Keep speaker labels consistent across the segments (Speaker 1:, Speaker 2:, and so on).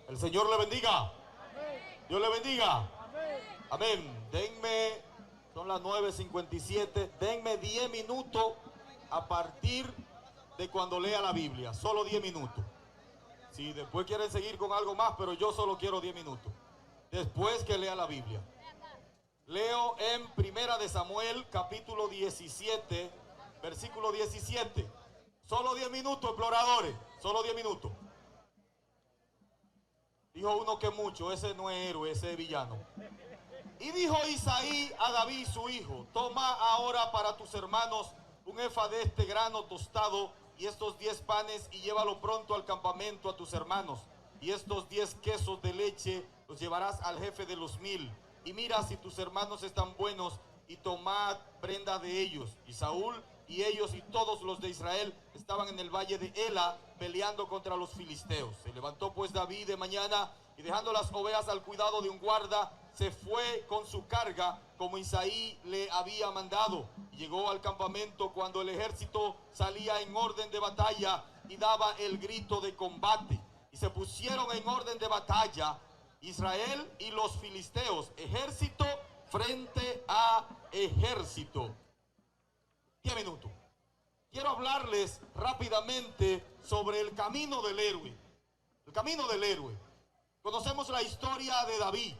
Speaker 1: El Señor le bendiga. Dios le bendiga. Amén. Denme, son las 9:57. Denme 10 minutos a partir de cuando lea la Biblia. Solo 10 minutos. Si después quieren seguir con algo más, pero yo solo quiero 10 minutos. Después que lea la Biblia. Leo en Primera de Samuel, capítulo 17, versículo 17. Solo 10 minutos, exploradores. Solo 10 minutos. Dijo uno que mucho, ese no es héroe, ese es villano. Y dijo Isaí a David su hijo: toma ahora para tus hermanos un efa de este grano tostado y estos 10 panes, y llévalo pronto al campamento a tus hermanos. Y estos 10 quesos de leche los llevarás al jefe de los 1000. Y mira si tus hermanos están buenos, y tomad prenda de ellos. Y Saúl y ellos y todos los de Israel estaban en el valle de Ela peleando contra los filisteos. Se levantó pues David de mañana, y dejando las ovejas al cuidado de un guarda, se fue con su carga como Isaí le había mandado. Y llegó al campamento cuando el ejército salía en orden de batalla y daba el grito de combate. Y se pusieron en orden de batalla Israel y los filisteos, ejército frente a ejército. 10 minutos. Quiero hablarles rápidamente sobre el camino del héroe. El camino del héroe. Conocemos la historia de David.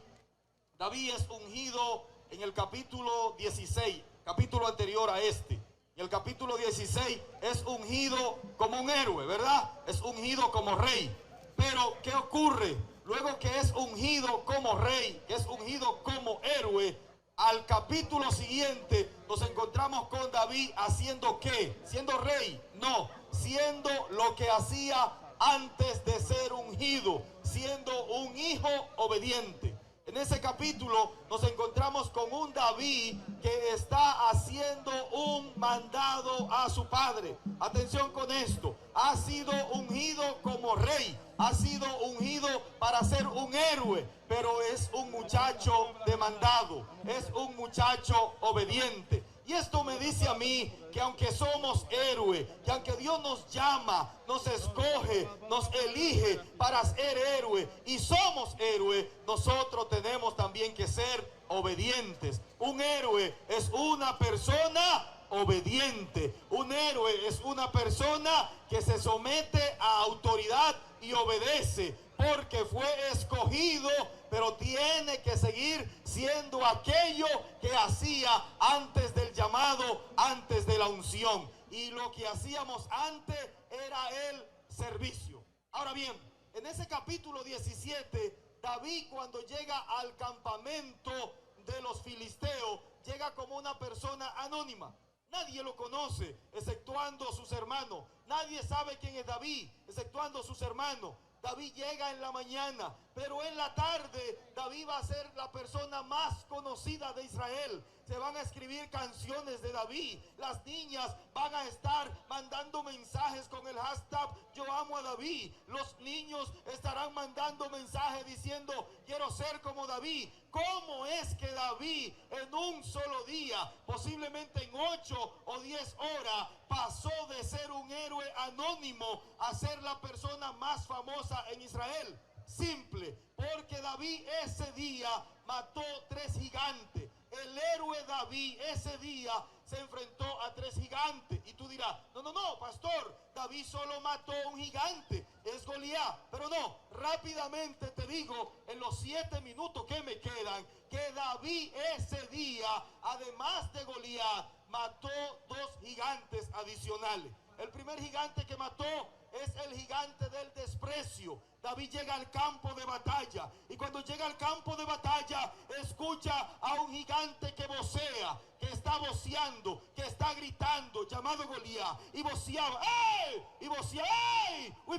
Speaker 1: David es ungido en el capítulo 16, capítulo anterior a este. En el capítulo 16 es ungido como un héroe, ¿verdad? Es ungido como rey. Pero, ¿qué ocurre? Luego que es ungido como rey, que es ungido como héroe, al capítulo siguiente nos encontramos con David haciendo ¿qué? ¿Siendo rey? No, siendo lo que hacía antes de ser ungido, siendo un hijo obediente. En ese capítulo nos encontramos con un David que está haciendo un mandado a su padre. Atención con esto, ha sido ungido como rey, ha sido ungido para ser un héroe, pero es un muchacho demandado, es un muchacho obediente. Y esto me dice a mí que aunque somos héroes, que aunque Dios nos llama, nos escoge, nos elige para ser héroes y somos héroes, nosotros tenemos también que ser obedientes. Un héroe es una persona obediente. Un héroe es una persona que se somete a autoridad y obedece, porque fue escogido, pero tiene que seguir siendo aquello que hacía antes del llamado, antes de la unción. Y lo que hacíamos antes era el servicio. Ahora bien, en ese capítulo 17, David, cuando llega al campamento de los filisteos, llega como una persona anónima. Nadie lo conoce, exceptuando sus hermanos. Nadie sabe quién es David, exceptuando sus hermanos. David llega en la mañana, pero en la tarde David va a ser la persona más conocida de Israel. Se van a escribir canciones de David. Las niñas van a estar mandando mensajes con el hashtag Yo amo a David. Los niños estarán mandando mensajes diciendo quiero ser como David. ¿Cómo es que David en un solo día, posiblemente en 8 o 10 horas, pasó de ser un héroe anónimo a ser la persona más famosa en Israel? Simple, porque David ese día mató 3 gigantes. El héroe David ese día se enfrentó a 3 gigantes. Y tú dirás, no, pastor, David solo mató a un gigante, es Goliat. Pero no, rápidamente te digo, en los 7 minutos que me quedan, que David ese día, además de Goliat, mató 2 gigantes adicionales. El primer gigante que mató es el gigante del desprecio. David llega al campo de batalla, y cuando llega al campo de batalla escucha a un gigante que vocea, que está voceando, que está gritando, llamado Goliat, y voceaba, ¡ey! Y voceaba, ¡ey! Y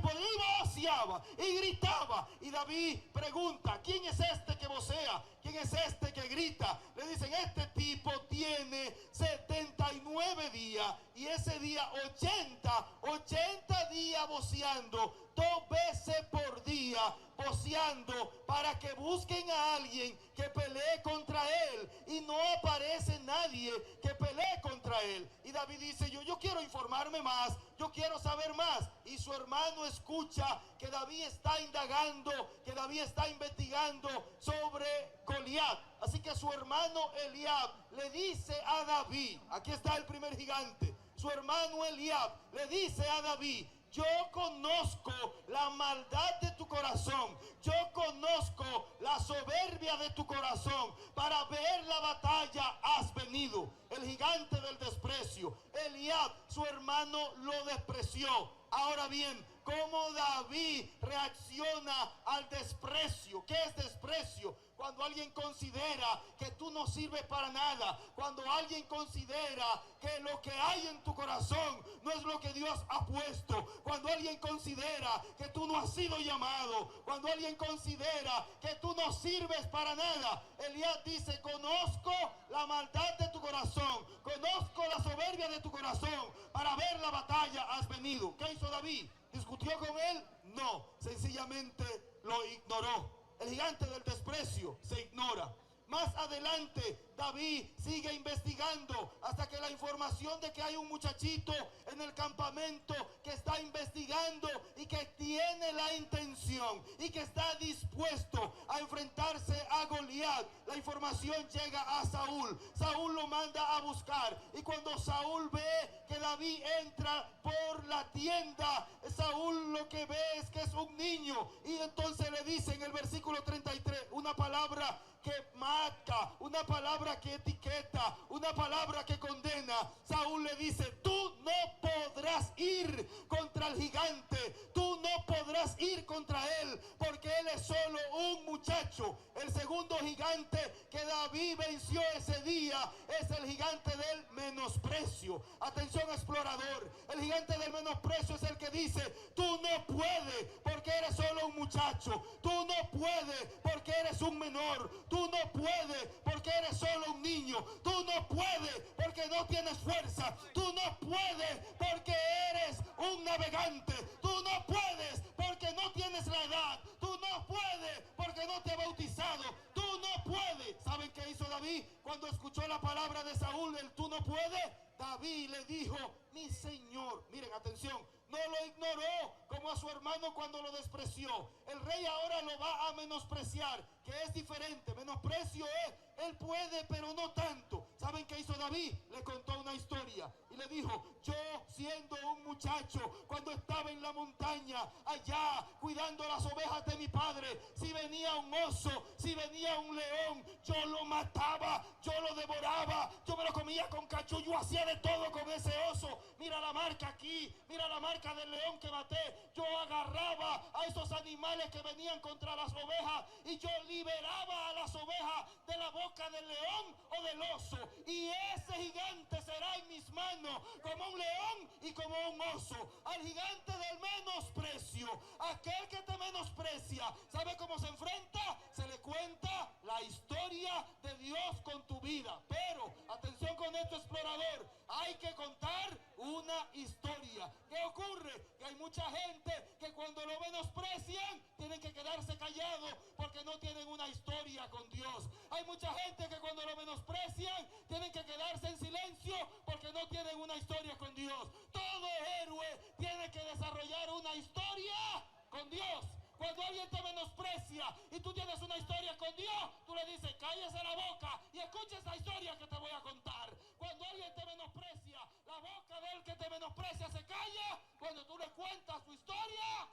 Speaker 1: voceaba y gritaba, y David pregunta, ¿quién es este que vocea? ¿Quién es este que grita? Le dicen, este tipo tiene 79 días, y ese día 80 días voceando, 2 veces por día, voceando para que busquen a alguien que pelee contra él, y no aparece nadie que pelee contra él. Y David dice, yo quiero informarme más, yo quiero saber más. Y su hermano escucha que David está indagando, que David está investigando sobre Goliat. Así que su hermano Eliab le dice a David, aquí está el primer gigante, su hermano Eliab le dice a David, yo conozco la maldad de tu corazón, yo conozco la soberbia de tu corazón, para ver la batalla has venido. El gigante del desprecio, Eliab, su hermano, lo despreció. Ahora bien, ¿cómo David reacciona al desprecio? ¿Qué es desprecio? Cuando alguien considera que tú no sirves para nada, cuando alguien considera que lo que hay en tu corazón no es lo que Dios ha puesto, cuando alguien considera que tú no has sido llamado, cuando alguien considera que tú no sirves para nada. Elías dice, conozco la maldad de tu corazón, conozco la soberbia de tu corazón, para ver la batalla has venido. ¿Qué hizo David? ¿Discutió con él? No, sencillamente lo ignoró. El gigante del desprecio se ignora. Más adelante, David sigue investigando hasta que la información de que hay un muchachito en el campamento que está investigando y que tiene la intención y que está dispuesto a enfrentarse a Goliat. La información llega a Saúl. Saúl lo manda a buscar, y cuando Saúl ve que David entra por la tienda, Saúl lo que ve es que es un niño, y entonces le dice en el versículo 33 una palabra que marca, una palabra que etiqueta, una palabra que condena. Saúl le dice, tú no podrás ir contra el gigante, tú no podrás ir contra él, porque él es solo un muchacho. El segundo gigante que David venció ese día es el gigante del menosprecio. Atención, explorador, el gigante del menosprecio es el que dice, tú no puedes porque eres solo un muchacho, tú no puedes porque eres un menor, tú no puedes porque eres solo un niño, tú no puedes porque no tienes fuerza, tú no puedes porque eres un navegante, tú no puedes porque no tienes la edad, tú no puedes porque no te has bautizado, tú no puedes. ¿Saben qué hizo David cuando escuchó la palabra de Saúl, el tú no puedes? David le dijo, mi señor, miren, atención, no lo ignoró como a su hermano cuando lo despreció. El rey ahora lo va a menospreciar, que es diferente. Menosprecio es, él puede pero no tanto. ¿Saben qué hizo David? Le contó una historia y le dijo, yo siendo un muchacho, cuando estaba en la montaña allá cuidando las ovejas de mi padre, si venía un oso, si venía un león, yo lo mataba, yo lo devoraba, yo me lo comía con cacho, yo hacía de todo con ese oso. Mira la marca aquí, mira la marca del león que maté. Yo agarraba a esos animales que venían contra las ovejas y yo liberaba a las ovejas de la boca del león o del oso, y ese gigante será en mis manos como un león y como un oso. Al gigante del menosprecio, aquel que te menosprecia, ¿sabe cómo se enfrenta? Se le cuenta la historia de Dios con tu vida. Pero atención con esto, explorador, hay que contar una historia. ¿Qué ocurre? Que hay mucha gente que cuando lo menosprecian tienen que quedarse callados porque no tienen una historia con Dios. Hay mucha gente que cuando lo menosprecian tienen que quedarse en silencio porque no tienen una historia con Dios. Todo héroe tiene que desarrollar una historia con Dios. Cuando alguien te menosprecia y tú tienes una historia con Dios, tú le dices, cállese la boca y escucha esa historia que te voy a contar. Cuando alguien te menosprecia, la boca del que te menosprecia se calla cuando tú le cuentas tu historia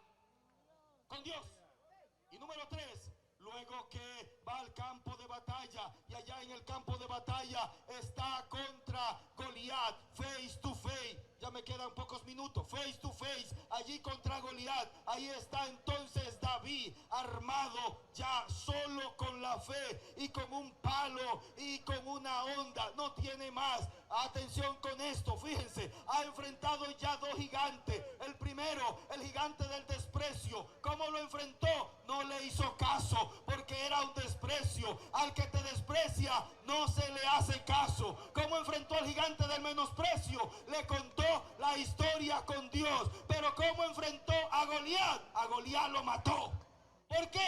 Speaker 1: con Dios. Y número 3, luego que va al campo de batalla, y allá en el campo de batalla está contra Goliat, face to face. Ya me quedan pocos minutos, face to face, allí contra Goliat. Ahí está entonces David, armado ya solo con la fe y con un palo y con una honda, no tiene más. Atención con esto, fíjense, ha enfrentado ya dos gigantes. El primero, el gigante del desprecio. ¿Cómo lo enfrentó? No le hizo caso porque era un desprecio. Al que te desprecia no se le hace caso. ¿Cómo enfrentó al gigante del menosprecio? Le contó la historia con Dios. Pero ¿cómo enfrentó a Goliat? A Goliat lo mató. ¿Por qué?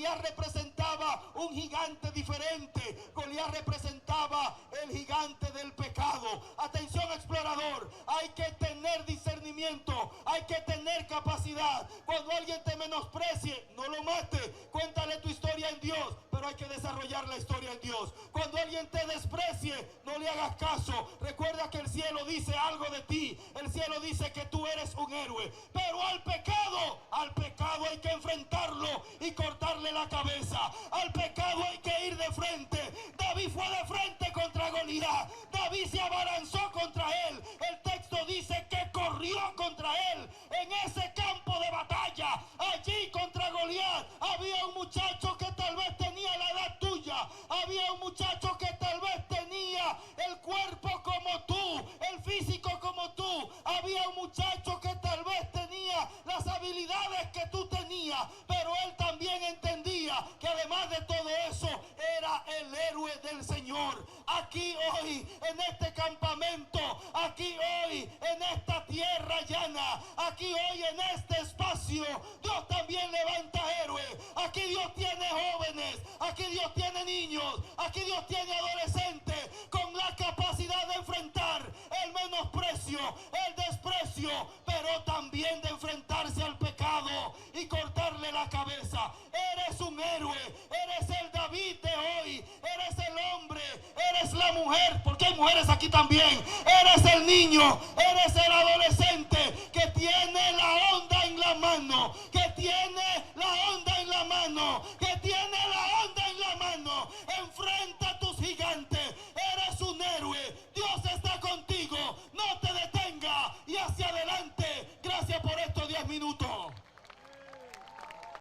Speaker 1: Goliat representaba un gigante diferente. Goliat representaba el gigante del pecado. Atención, explorador, hay que tener discernimiento, hay que tener capacidad. Cuando alguien te menosprecie, no lo mate, cuéntale tu historia en Dios, pero hay que desarrollar la historia en Dios. Cuando alguien te desprecie, no le hagas caso. Recuerda que el cielo dice algo de ti. El cielo dice que tú eres un héroe. Pero al pecado hay que enfrentarlo y cortarle la cabeza. Al pecado hay que ir de frente. David fue de frente contra Goliat. David se abalanzó contra él. El texto dice que corrió contra él en ese campo de batalla. Allí contra Goliat había un muchacho que tal vez tenía la edad tuya. Había un muchacho que tal vez tenía el cuerpo como tú, el físico como tú. Había un muchacho que tal vez tenía las habilidades que tú tenías, pero él también entendía que además de todo eso era el héroe del Señor. Aquí hoy, en este campamento, aquí hoy, en esta tierra llana, aquí hoy, en este espacio, Dios también levanta héroes. Aquí Dios tiene jóvenes, aquí Dios tiene niños, aquí Dios tiene adolescentes con la capacidad de enfrentar el menosprecio, el desprecio, pero también de enfrentarse al pecado y cortarle la cabeza. Eres un héroe, eres el David de hoy, eres el hombre, eres la mujer, porque hay mujeres aquí también, eres el niño, eres el adolescente.